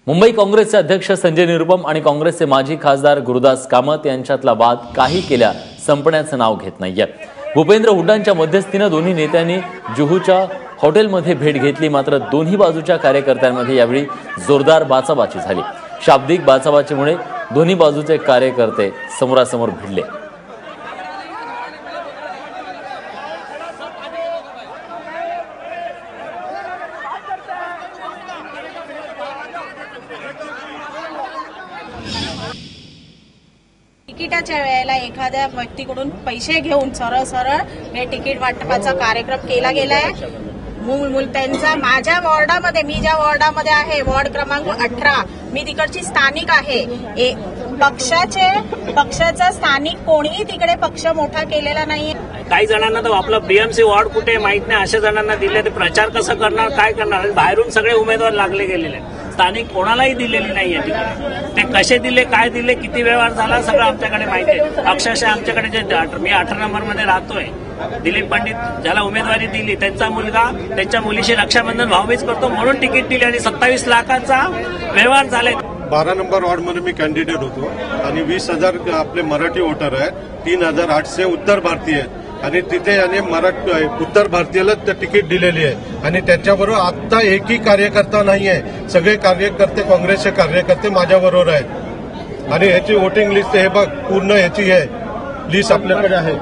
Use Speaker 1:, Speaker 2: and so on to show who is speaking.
Speaker 1: मुंबई काँग्रेसचे अध्यक्ष संजय निरुपम आणि काँग्रेसचे माजी खासदार गुरुदास कामत यांच्यातला वाद काही केल्या संपण्याचं नाव घेत नाहीये। भूपेंद्र हुड्डांच्या मध्यस्थीने दोन्ही नेत्यांनी जुहूच्या हॉटेलमध्ये भेट घेतली, मात्र दोन्ही बाजूच्या कार्यकर्त्यांमध्ये यावेळी जोरदार बाचाबाची झाली। शाब्दिक बाचाबाचीमुळे दोन्ही बाजूचे कार्यकर्ते समोरासमोर भिडले।
Speaker 2: तिकिटाच्या वेळेला एखाद्या व्यक्तीकडून पैसे घेऊन सरळ सरळ हे तिकीट वाटपाचा कार्यक्रम केला गेलाय। मूल त्यांचा माझ्या वॉर्डामध्ये, मी ज्या वॉर्डामध्ये आहे, वॉर्ड क्रमांक 18, मी तिकडची स्थानिक आहे। पक्षाचा स्थानिक कोणीही तिकडे पक्ष मोठा केलेला नाही।
Speaker 3: काही जणांना तर आपलं बीएमसी वॉर्ड कुठे माहित नाही, अशा जणांना दिले, ते प्रचार कसं करणार, काय करणार। बाहेरून सगळे उमेदवार लागले गेलेले, स्थानिक कोणालाही दिलेली नाहीये तिकडे। ते कसे दिले, काय दिले, किती व्यवहार झाला, सगळं आमच्याकडे माहिती आहे। अक्षरशः आमच्याकडे जे मी 18 नंबरमध्ये राहतोय, दिलीप पंडित ज्याला उमेदवारी दिली, त्यांचा मुलगा त्यांच्या मुलीशी रक्षाबंधन भाऊबीज करतो म्हणून तिकीट दिली आणि 27 लाखाचा व्यवहार झाले।
Speaker 4: 12 नंबर वॉर्डमध्ये मी कॅन्डिडेट होतो आणि 20,000 आपले मराठी वोटर आहेत, 3,800 उत्तर भारतीय आहेत आणि तिथे याने उत्तर भारतीयाला तिकीट दिलेली आहे आणि त्याच्याबरोबर आता एकही कार्यकर्ता नाही आहे। सगळे कार्यकर्ते, काँग्रेसचे कार्यकर्ते माझ्याबरोबर आहेत आणि ह्याची वोटिंग लिस्ट हे बघ, पूर्ण ह्याची आहे लिस्ट आपल्याकडे आहे।